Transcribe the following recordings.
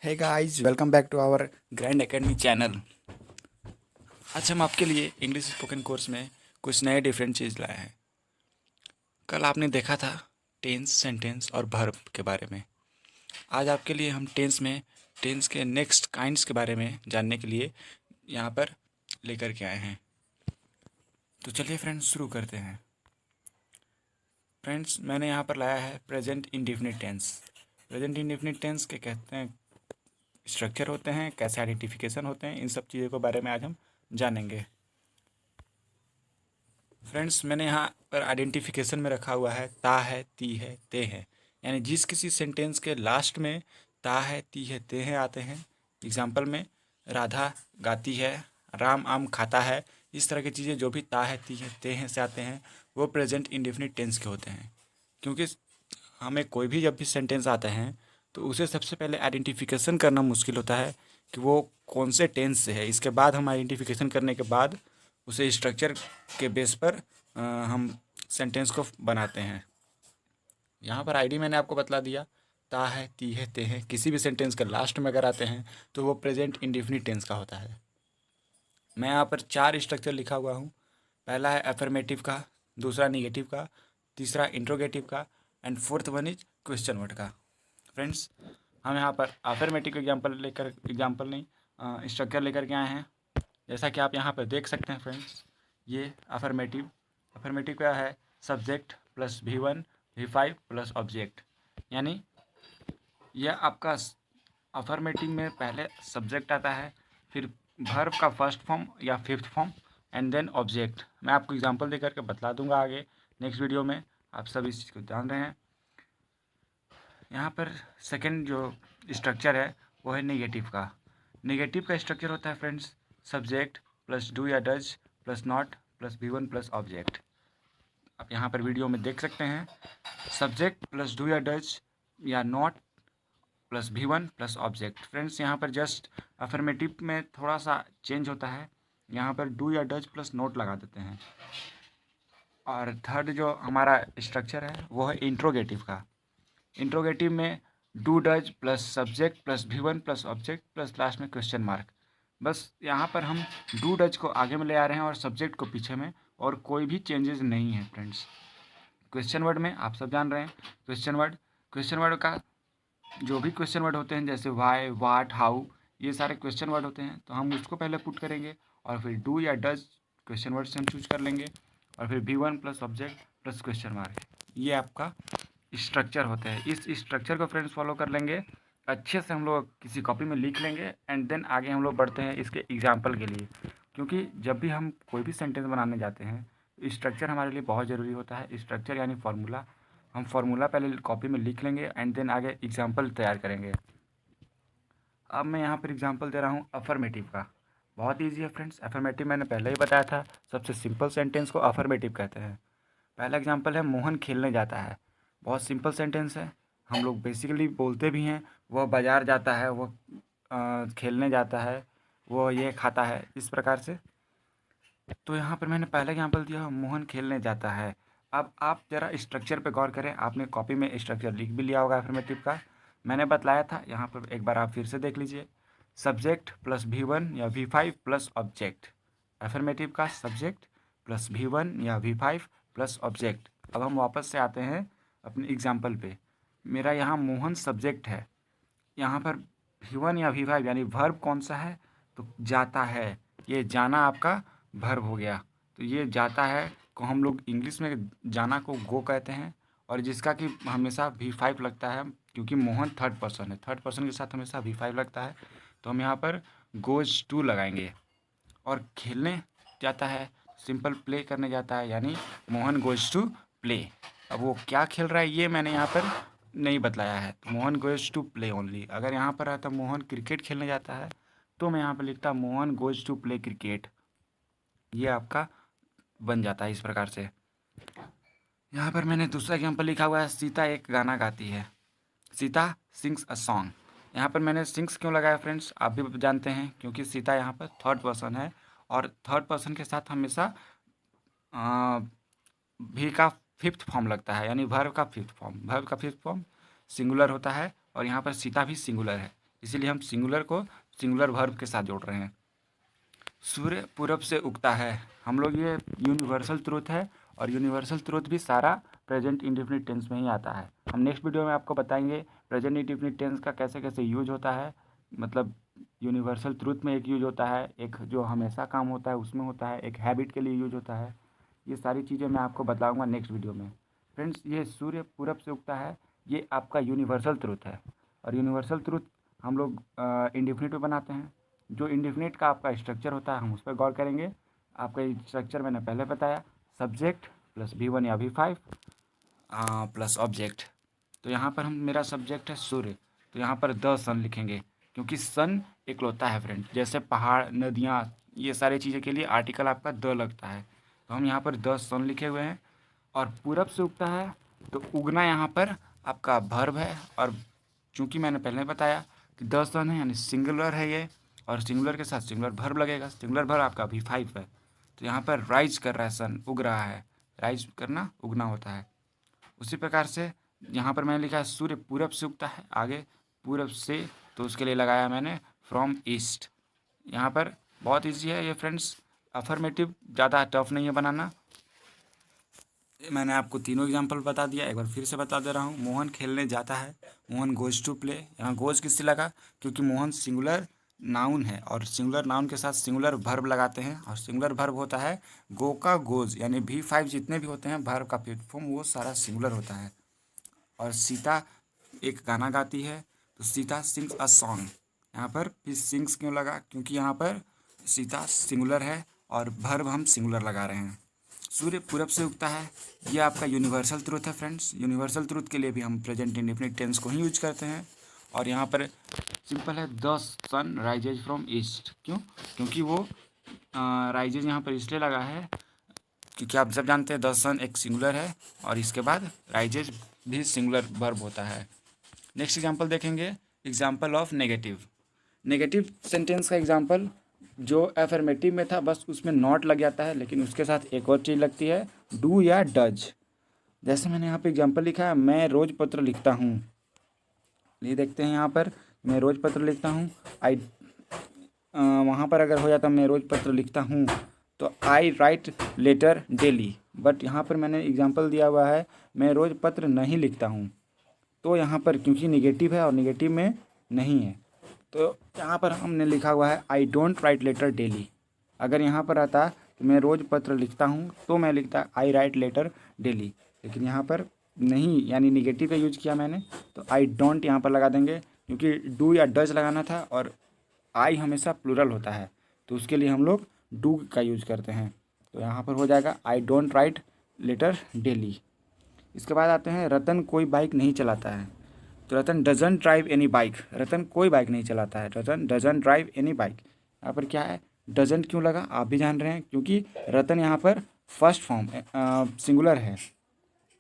Hey guys, welcome back to our Grand Academy channel. आज हम आपके लिए इंग्लिश स्पोकन कोर्स में कुछ नए डिफरेंट चीज़ लाए हैं। कल आपने देखा था टेंस, सेंटेंस और वर्ब के बारे में। आज आपके लिए हम टेंस के नेक्स्ट काइंड्स के बारे में जानने के लिए यहाँ पर लेकर के आए हैं। तो चलिए फ्रेंड्स, शुरू करते हैं। फ्रेंड्स, मैंने यहाँ पर लाया है present indefinite tense. Present indefinite tense के कहते हैं स्ट्रक्चर होते हैं, कैसे आइडेंटिफिकेशन होते हैं, इन सब चीज़ों के बारे में आज हम जानेंगे। फ्रेंड्स, मैंने यहाँ पर आइडेंटिफिकेशन में रखा हुआ है ता है, ती है, ते है। यानी जिस किसी सेंटेंस के लास्ट में ता है, ती है, ते है आते हैं। एग्जाम्पल में राधा गाती है, राम आम खाता है, इस तरह की चीज़ें जो भी ता है, ती है, ते हैं से आते हैं वो प्रेजेंट इंडेफिनिट टेंस के होते हैं। क्योंकि हमें कोई भी जब भी सेंटेंस आते हैं तो उसे सबसे पहले आइडेंटिफिकेशन करना मुश्किल होता है कि वो कौन से टेंस से है। इसके बाद हम आइडेंटिफिकेशन करने के बाद उसे स्ट्रक्चर के बेस पर हम सेंटेंस को बनाते हैं। यहाँ पर आईडी मैंने आपको बतला दिया, ता है, ती है, ते हैं किसी भी सेंटेंस के लास्ट में अगर आते हैं तो वो प्रेजेंट इंडेफिनिट टेंस का होता है। मैं यहाँ पर 4 स्ट्रक्चर लिखा हुआ हूँ। पहला है अफर्मेटिव का, दूसरा निगेटिव का, तीसरा इंट्रोगेटिव का and fourth one is question word का। फ्रेंड्स, हम यहाँ पर अफर्मेटिव स्ट्रक्चर लेकर के आए हैं। जैसा कि आप यहाँ पर देख सकते हैं फ्रेंड्स, ये अफर्मेटिव क्या है? Subject plus V1 V5 plus object. यानी यह आपका अफर्मेटिव में पहले सब्जेक्ट आता है, फिर वर्ब का फर्स्ट फॉर्म या fifth form and then object. मैं आपको एग्जांपल दे करके बतला दूंगा आगे नेक्स्ट वीडियो में, आप सब इस चीज़ को जान रहे हैं। यहाँ पर सेकंड जो स्ट्रक्चर है वो है नेगेटिव का। नेगेटिव का स्ट्रक्चर होता है फ्रेंड्स, सब्जेक्ट प्लस डू या does plus not plus V1 plus object. आप यहाँ पर वीडियो में देख सकते हैं, सब्जेक्ट प्लस डू या डज या not plus V1 plus object. Friends, यहाँ पर जस्ट अफर्मेटिव में थोड़ा सा चेंज होता है, यहाँ पर डू या डज प्लस नोट लगा देते हैं। और थर्ड जो हमारा स्ट्रक्चर है वो है इंट्रोगेटिव का। इंट्रोगेटिव में do does plus subject plus V1 plus object plus last में क्वेश्चन मार्क। बस यहाँ पर हम डू डज को आगे में ले आ रहे हैं और सब्जेक्ट को पीछे में, और कोई भी चेंजेस नहीं है फ्रेंड्स। क्वेश्चन वर्ड में आप सब जान रहे हैं, क्वेश्चन वर्ड का जो भी क्वेश्चन वर्ड होते हैं जैसे वाई, वाट, हाउ, ये सारे क्वेश्चन वर्ड होते हैं, तो हम उसको पहले पुट करेंगे और फिर डू या डज क्वेश्चन वर्ड से हम चूज कर लेंगे और फिर V1 plus object plus question mark. ये आपका स्ट्रक्चर होता है। इस स्ट्रक्चर को फ्रेंड्स फॉलो कर लेंगे, अच्छे से हम लोग किसी कॉपी में लिख लेंगे एंड देन आगे हम लोग बढ़ते हैं इसके एग्जाम्पल के लिए। क्योंकि जब भी हम कोई भी सेंटेंस बनाने जाते हैं स्ट्रक्चर हमारे लिए बहुत ज़रूरी होता है। स्ट्रक्चर यानी फार्मूला, हम फार्मूला पहले कॉपी में लिख लेंगे एंड देन आगे एग्जाम्पल तैयार करेंगे। अब मैं यहाँ पर एग्जाम्पल दे रहा हूँ अफर्मेटिव का। बहुत ईजी है फ्रेंड्स। अफर्मेटिव मैंने पहले ही बताया था, सबसे सिंपल सेंटेंस को अफर्मेटिव कहते हैं। पहला एग्जाम्पल है मोहन खेलने जाता है। बहुत सिंपल सेंटेंस है, हम लोग बेसिकली बोलते भी हैं। वह बाज़ार जाता है, वह खेलने जाता है, वो ये खाता है, इस प्रकार से। तो यहाँ पर मैंने पहला एग्जाम्पल दिया, मोहन खेलने जाता है। अब आप ज़रा स्ट्रक्चर पे गौर करें। आपने कॉपी में स्ट्रक्चर लिख भी लिया होगा अफर्मेटिव का, मैंने बतलाया था। यहाँ पर एक बार आप फिर से देख लीजिए, सब्जेक्ट प्लस V1 या V5 प्लस ऑब्जेक्ट। अफर्मेटिव का सब्जेक्ट प्लस V1 या V5 प्लस ऑब्जेक्ट। अब हम वापस से आते हैं अपने एग्जाम्पल पे। मेरा यहाँ मोहन सब्जेक्ट है, यहाँ पर V1 या V5 यानी वर्ब कौन सा है? तो जाता है। ये जाना आपका वर्ब हो गया। तो ये जाता है को हम लोग इंग्लिश में जाना को गो कहते हैं, और जिसका कि हमेशा V5 लगता है क्योंकि मोहन थर्ड पर्सन है। थर्ड पर्सन के साथ हमेशा V5 लगता है, तो हम यहाँ पर गोज टू लगाएंगे। और खेलने जाता है, सिंपल प्ले करने जाता है, यानी मोहन गोज टू प्ले। अब वो क्या खेल रहा है ये मैंने यहाँ पर नहीं बतलाया है, तो Mohan goes to play only. अगर यहाँ पर आता मोहन क्रिकेट खेलने जाता है तो मैं यहाँ पर लिखता Mohan goes to play cricket. ये आपका बन जाता है इस प्रकार से। यहाँ पर मैंने दूसरा एग्जाम्पल लिखा हुआ है, सीता एक गाना गाती है। Sita sings a song. यहाँ पर मैंने सिंग्स क्यों लगाया फ्रेंड्स, आप भी जानते हैं, क्योंकि सीता यहाँ पर थर्ड पर्सन है और थर्ड पर्सन के साथ हमेशा भी का फिफ्थ फॉर्म लगता है, यानी वर्ब का फिफ्थ फॉर्म। वर्ब का फिफ्थ फॉर्म सिंगुलर होता है और यहाँ पर सीता भी सिंगुलर है, इसीलिए हम सिंगुलर को सिंगुलर वर्ब के साथ जोड़ रहे हैं। सूर्य पूरब से उगता है, हम लोग ये यूनिवर्सल ट्रूथ है और यूनिवर्सल ट्रूथ भी सारा प्रेजेंट इंडेफिनिट टेंस में ही आता है। हम नेक्स्ट वीडियो में आपको बताएंगे प्रेजेंट इंडेफिनिट टेंस का कैसे कैसे यूज होता है, मतलब यूनिवर्सल ट्रूथ में एक यूज होता है, एक जो हमेशा काम होता है उसमें होता है, एक हैबिट के लिए यूज होता है। ये सारी चीज़ें मैं आपको बताऊंगा नेक्स्ट वीडियो में। फ्रेंड्स, ये सूर्य पूरब से उगता है ये आपका यूनिवर्सल ट्रूथ है और यूनिवर्सल ट्रूथ हम लोग इंडेफिनिट में बनाते हैं। जो इंडेफिनिट का आपका स्ट्रक्चर होता है हम उस पर गौर करेंगे। आपका स्ट्रक्चर मैंने पहले बताया, सब्जेक्ट प्लस V1 या V5 प्लस ऑब्जेक्ट। तो यहाँ पर हम मेरा सब्जेक्ट है सूर्य, तो यहाँ पर द सन लिखेंगे क्योंकि सन इकलौता है फ्रेंड। जैसे पहाड़, नदियाँ, ये सारी चीज़ें के लिए आर्टिकल आपका द लगता है, तो हम यहाँ पर द सन लिखे हुए हैं। और पूरब से उगता है तो उगना यहाँ पर आपका वर्ब है, और चूँकि मैंने पहले बताया कि द सन है यानी सिंगुलर है ये, और सिंगुलर के साथ सिंगुलर वर्ब लगेगा। सिंगुलर वर्ब आपका V5 है, तो यहाँ पर राइज कर रहा है, सन उग रहा है। राइज करना उगना होता है। उसी प्रकार से यहाँ पर मैंने लिखा है सूर्य पूरब से उगता है, आगे पूरब से, तो उसके लिए लगाया मैंने फ्रॉम ईस्ट। यहाँ पर बहुत इजी है ये फ्रेंड्स, अफर्मेटिव ज़्यादा टफ नहीं है बनाना। मैंने आपको तीनों एग्जांपल बता दिया, एक बार फिर से बता दे रहा हूँ। मोहन खेलने जाता है, मोहन गोज टू प्ले। यहाँ गोज किससे लगा, क्योंकि मोहन सिंगुलर नाउन है और सिंगुलर नाउन के साथ सिंगुलर वर्ब लगाते हैं, और सिंगुलर वर्ब होता है गो का गोज, यानी V5 जितने भी होते हैं वर्ब का फिफ्थ फॉर्म वो सारा सिंगुलर होता है। और सीता एक गाना गाती है, तो सीता सिंग्स अ सॉन्ग। यहाँ पर फिर सिंग्स क्यों लगा, क्योंकि यहाँ पर सीता सिंगुलर है और वर्ब हम सिंगुलर लगा रहे हैं। सूर्य पूरब से उगता है, ये आपका यूनिवर्सल ट्रूथ है फ्रेंड्स। यूनिवर्सल ट्रूथ के लिए भी हम प्रेजेंट इंडेफिनिट टेंस को ही यूज करते हैं। और यहाँ पर सिंपल है, the sun rises from east. क्यों, क्योंकि वो राइजेज यहाँ पर इसलिए लगा है क्योंकि आप सब जानते हैं द सन एक सिंगुलर है और इसके बाद राइजेज भी सिंगुलर वर्ब होता है। नेक्स्ट एग्जांपल देखेंगे, example of negative. Negative sentence का एग्जांपल जो एफर्मेटिव में था बस उसमें नॉट लग जाता है, लेकिन उसके साथ एक और चीज़ लगती है, डू या डज। जैसे मैंने यहाँ पे एग्जांपल लिखा है, मैं रोज़ पत्र लिखता हूँ। ये देखते हैं यहाँ पर, मैं रोज़ पत्र लिखता हूँ। वहाँ पर अगर हो जाता मैं रोज़ पत्र लिखता हूँ तो आई राइट लेटर डेली, बट यहाँ पर मैंने एग्जांपल दिया हुआ है मैं रोज़ पत्र नहीं लिखता हूँ। तो यहाँ पर क्योंकि निगेटिव है और निगेटिव में नहीं है, तो यहाँ पर हमने लिखा हुआ है I don't write letter daily. अगर यहाँ पर आता कि मैं रोज़ पत्र लिखता हूँ तो मैं लिखता आई राइट लेटर डेली, लेकिन यहाँ पर नहीं, यानी निगेटिव का यूज किया मैंने, तो आई डोंट यहाँ पर लगा देंगे क्योंकि डू या डज लगाना था और आई हमेशा प्लूरल होता है, तो उसके लिए हम लोग डू का यूज करते हैं। तो यहाँ पर हो जाएगा I don't write letter daily. इसके बाद आते हैं, रतन कोई बाइक नहीं चलाता है। तो रतन डजंट ड्राइव एनी बाइक, रतन कोई बाइक नहीं चलाता है, रतन डजंट ड्राइव एनी बाइक। यहाँ पर क्या है, डजंट क्यों लगा आप भी जान रहे हैं, क्योंकि रतन यहाँ पर फर्स्ट फॉर्म सिंगुलर है,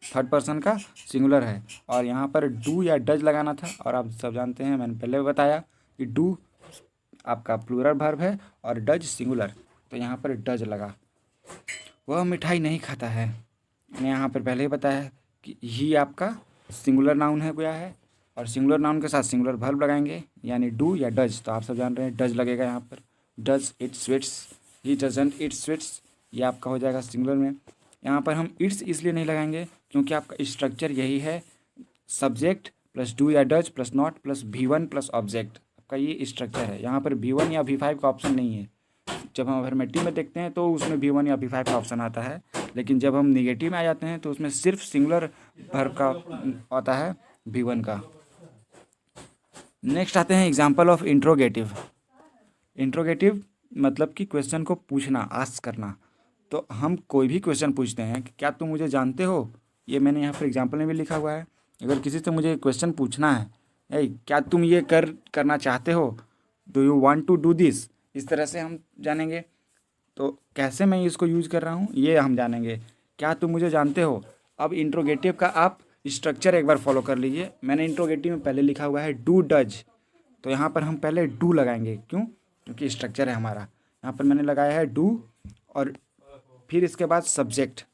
थर्ड पर्सन का सिंगुलर है, और यहाँ पर डू या डज लगाना था। और आप सब जानते हैं, मैंने पहले भी बताया कि डू आपका प्लूरल वर्ब है और डज सिंगुलर, तो यहाँ पर डज लगा। वह मिठाई नहीं खाता है, मैंने यहाँ पर पहले ही बताया कि ही आपका सिंगुलर नाउन है गया है, और सिंगुलर नाउन के साथ सिंगुलर वर्ब लगाएंगे यानी डू या डज, तो आप सब जान रहे हैं डज लगेगा यहाँ पर। Does it sweets, he doesn't it sweets, ये आपका हो जाएगा सिंगुलर में। यहाँ पर हम इट्स इसलिए नहीं लगाएंगे क्योंकि आपका स्ट्रक्चर यही है, सब्जेक्ट प्लस डू या does plus not plus V1 plus object, आपका ये स्ट्रक्चर है। यहाँ पर V1 या V5 का ऑप्शन नहीं है। जब हम अफर्मेटिव में देखते हैं तो उसमें V1 या V5 का ऑप्शन आता है, लेकिन जब हम निगेटिव में आ जाते हैं तो उसमें सिर्फ सिंगुलर वर्ब का आता है, V1 का। नेक्स्ट आते हैं एग्जांपल ऑफ इंट्रोगेटिव। इंट्रोगेटिव मतलब कि क्वेश्चन को पूछना, आस्क करना। तो हम कोई भी क्वेश्चन पूछते हैं कि क्या तुम मुझे जानते हो, ये मैंने यहाँ पर एग्जांपल में भी लिखा हुआ है। अगर किसी से मुझे क्वेश्चन पूछना है, क्या तुम ये करना चाहते हो, do you want to do this, इस तरह से हम जानेंगे। तो कैसे मैं इसको यूज कर रहा हूँ ये हम जानेंगे। क्या तुम मुझे जानते हो, अब इंट्रोगेटिव का आप स्ट्रक्चर एक बार फॉलो कर लीजिए। मैंने इंट्रोगेटिव में पहले लिखा हुआ है डू डज, तो यहाँ पर हम पहले डू लगाएंगे, क्यों, क्योंकि स्ट्रक्चर है हमारा। यहाँ पर मैंने लगाया है डू और फिर इसके बाद सब्जेक्ट,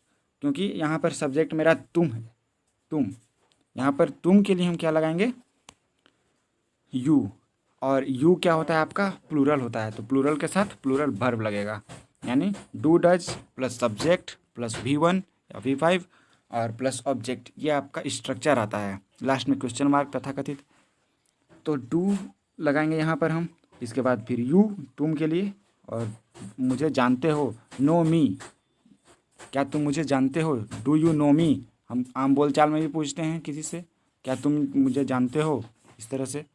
क्योंकि यहाँ पर सब्जेक्ट मेरा तुम है, तुम। यहाँ पर तुम के लिए हम क्या लगाएंगे, यू। और यू क्या होता है आपका, प्लूरल होता है, तो प्लूरल के साथ प्लूरल वर्ब लगेगा, यानी do does plus subject plus V1 या V5 और प्लस ऑब्जेक्ट, ये आपका स्ट्रक्चर आता है। लास्ट में क्वेश्चन मार्क तथाकथित, तो डू लगाएंगे यहाँ पर हम, इसके बाद फिर यू तुम के लिए, और मुझे जानते हो, नो मी, क्या तुम मुझे जानते हो, डू यू नो मी। हम आम बोलचाल में भी पूछते हैं किसी से, क्या तुम मुझे जानते हो, इस तरह से।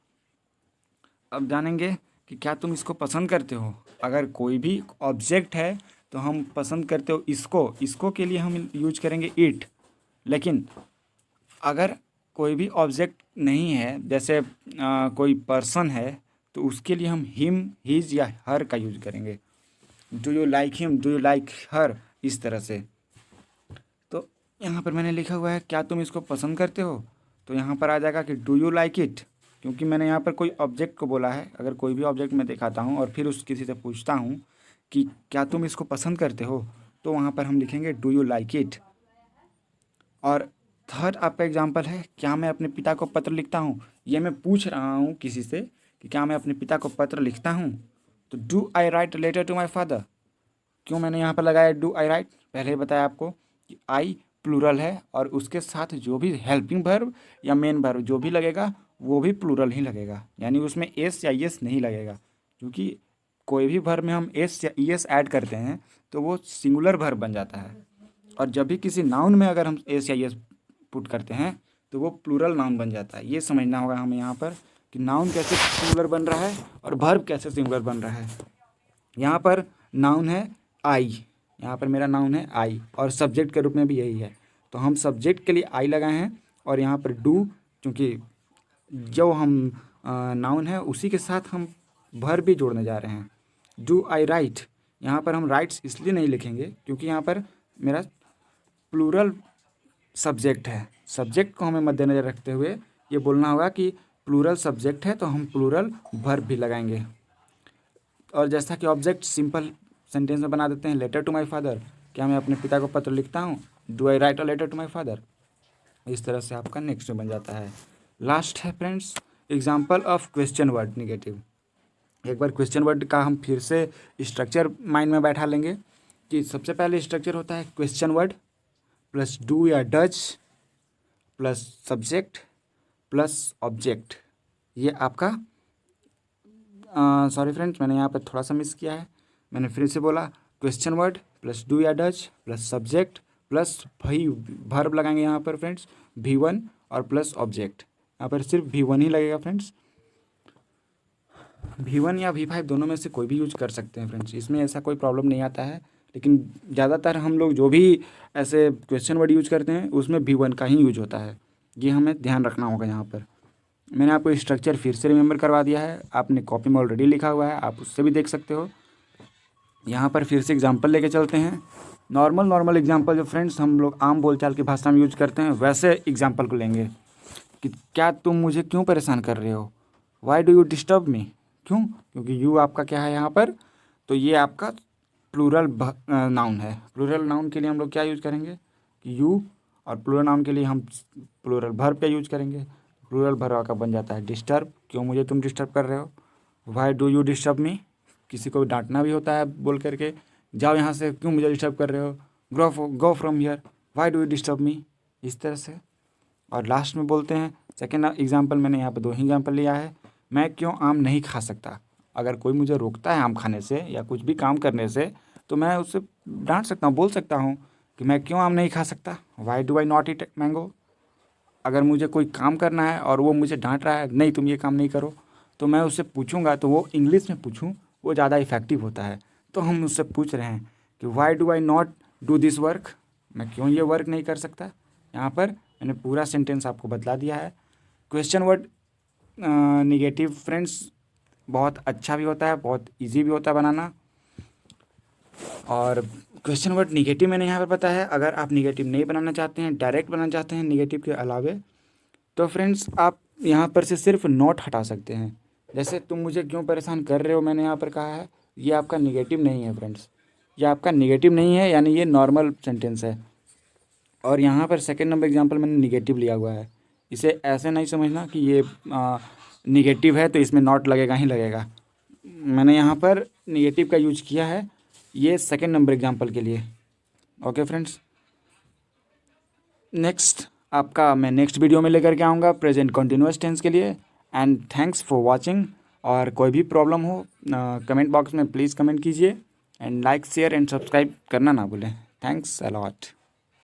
अब जानेंगे कि क्या तुम इसको पसंद करते हो। अगर कोई भी ऑब्जेक्ट है तो हम पसंद करते हो इसको के लिए हम यूज करेंगे इट। लेकिन अगर कोई भी ऑब्जेक्ट नहीं है, जैसे कोई पर्सन है, तो उसके लिए हम हिम, हिज या हर का यूज करेंगे। Do you like him, do you like her, इस तरह से। तो यहाँ पर मैंने लिखा हुआ है क्या तुम इसको पसंद करते हो, तो यहाँ पर आ जाएगा कि डू यू लाइक इट, क्योंकि मैंने यहाँ पर कोई ऑब्जेक्ट को बोला है। अगर कोई भी ऑब्जेक्ट मैं दिखाता हूँ और फिर उस किसी से पूछता हूँ कि क्या तुम इसको पसंद करते हो, तो वहाँ पर हम लिखेंगे डू यू लाइक इट। और थर्ड आपका एग्जाम्पल है, क्या मैं अपने पिता को पत्र लिखता हूँ। ये मैं पूछ रहा हूँ किसी से कि क्या मैं अपने पिता को पत्र लिखता हूँ, तो do I write letter to my father. क्यों मैंने यहाँ पर लगाया डू आई राइट, पहले ही बताया आपको कि आई प्लूरल है और उसके साथ जो भी हेल्पिंग वर्ब या मेन वर्ब जो भी लगेगा वो भी प्लूरल ही लगेगा, यानी उसमें एस या एस नहीं लगेगा। क्योंकि कोई भी वर्ब में हम एस या एस ऐड करते हैं तो वो सिंगुलर वर्ब बन जाता है, और जब भी किसी नाउन में अगर हम एस या एस पुट करते हैं तो वो प्लूरल नाउन बन जाता है। ये समझना होगा हमें यहाँ पर कि नाउन कैसे सिंगुलर बन रहा है और वर्ब कैसे सिंगुलर बन रहा है। यहाँ पर नाउन है आई, यहाँ पर मेरा नाउन है आई, और सब्जेक्ट के रूप में भी यही है, तो हम सब्जेक्ट के लिए आई लगाए हैं। और यहाँ पर डू, क्योंकि जो हम नाउन है उसी के साथ हम वर्ब भी जोड़ने जा रहे हैं। डू आई राइट, यहाँ पर हम राइट्स इसलिए नहीं लिखेंगे क्योंकि यहाँ पर मेरा प्लूरल सब्जेक्ट है। सब्जेक्ट को हमें मद्देनज़र रखते हुए ये बोलना होगा कि प्लूरल सब्जेक्ट है, तो हम प्लूरल वर्ब भी लगाएंगे। और जैसा कि ऑब्जेक्ट सिंपल सेंटेंस में बना देते हैं, लेटर टू माय फादर, क्या मैं अपने पिता को पत्र लिखता हूँ, do I write a letter to my father. इस तरह से आपका नेक्स्ट में बन जाता है। लास्ट है friends example of question word negative. एक बार क्वेश्चन वर्ड का हम फिर से स्ट्रक्चर माइंड में बैठा लेंगे कि सबसे पहले स्ट्रक्चर होता है क्वेश्चन वर्ड प्लस डू या does plus subject plus object. ये आपका सॉरी फ्रेंड्स, मैंने यहाँ पर थोड़ा सा मिस किया है। मैंने फिर से बोला क्वेश्चन वर्ड प्लस डू या डज प्लस सब्जेक्ट प्लस भाई वर्ब लगाएंगे यहाँ पर फ्रेंड्स V1 और प्लस ऑब्जेक्ट। यहाँ पर सिर्फ V1 ही लगेगा फ्रेंड्स। V1 या V5 दोनों में से कोई भी यूज कर सकते हैं फ्रेंड्स, इसमें ऐसा कोई प्रॉब्लम नहीं आता है। लेकिन ज़्यादातर हम लोग जो भी ऐसे क्वेश्चन वर्ड यूज करते हैं उसमें V1 का ही यूज होता है, ये हमें ध्यान रखना होगा। यहाँ पर मैंने आपको स्ट्रक्चर फिर से रिमेंबर करवा दिया है, आपने कॉपी में ऑलरेडी लिखा हुआ है, आप उससे भी देख सकते हो। यहाँ पर फिर से एग्जांपल लेके चलते हैं। नॉर्मल एग्जांपल जो फ्रेंड्स हम लोग आम बोलचाल की भाषा में यूज करते हैं वैसे एग्जांपल को लेंगे कि क्या तुम मुझे क्यों परेशान कर रहे हो, why do you disturb me. क्यों, क्योंकि यू आपका क्या है यहाँ पर, तो ये आपका प्लूरल नाउन है। प्लूरल नाउन के लिए हम लोग क्या यूज करेंगे कि यू, और प्लूरल नाउन के लिए हम प्लूरल वर्ब का यूज करेंगे। प्लूरल वर्ब का बन जाता है डिस्टर्ब, क्यों मुझे तुम डिस्टर्ब कर रहे हो। Why do you disturb me, किसी को डांटना भी होता है बोल करके, जाओ यहाँ से, क्यों मुझे डिस्टर्ब कर रहे हो, go from here, why do you disturb me, इस तरह से। और लास्ट में बोलते हैं सेकेंड एग्जाम्पल, मैंने यहाँ पर 2 ही एग्जाम्पल लिया है, मैं क्यों आम नहीं खा सकता। अगर कोई मुझे रोकता है आम खाने से या कुछ भी काम करने से तो मैं उससे डांट सकता हूँ, बोल सकता हूँ कि मैं क्यों आम नहीं खा सकता, why do I not eat mango. अगर मुझे कोई काम करना है और वो मुझे डांट रहा है, नहीं तुम ये काम नहीं करो, तो मैं उससे पूछूंगा, तो वो इंग्लिश में पूछूं वो ज़्यादा इफेक्टिव होता है। तो हम उससे पूछ रहे हैं कि why do I not do this work, मैं क्यों ये वर्क नहीं कर सकता। यहाँ पर मैंने पूरा सेंटेंस आपको बतला दिया है। क्वेश्चन वर्ड निगेटिव फ्रेंड्स बहुत अच्छा भी होता है, बहुत इजी भी होता है बनाना। और क्वेश्चन वर्ड निगेटिव मैंने यहाँ पर बताया है। अगर आप निगेटिव नहीं बनाना चाहते हैं, डायरेक्ट बनाना चाहते हैं निगेटिव के अलावे, तो फ्रेंड्स आप यहाँ पर से सिर्फ नॉट हटा सकते हैं। जैसे तुम मुझे क्यों परेशान कर रहे हो, मैंने यहाँ पर कहा है, ये आपका निगेटिव नहीं है फ्रेंड्स, ये आपका निगेटिव नहीं है, यानी ये नॉर्मल सेंटेंस है। और यहाँ पर सेकेंड नंबर एग्जाम्पल मैंने निगेटिव लिया हुआ है। इसे ऐसे नहीं समझना कि ये निगेटिव है तो इसमें नॉट लगेगा ही लगेगा। मैंने यहाँ पर निगेटिव का यूज किया है ये सेकेंड नंबर एग्जाम्पल के लिए। ओके फ्रेंड्स, नेक्स्ट आपका मैं नेक्स्ट वीडियो में लेकर के आऊँगा प्रेजेंट कंटिन्यूअस टेंस के लिए। And thanks for watching. और कोई भी प्रॉब्लम हो कमेंट बॉक्स में प्लीज़ कमेंट कीजिए। And like share and subscribe करना ना भूलें। Thanks a lot.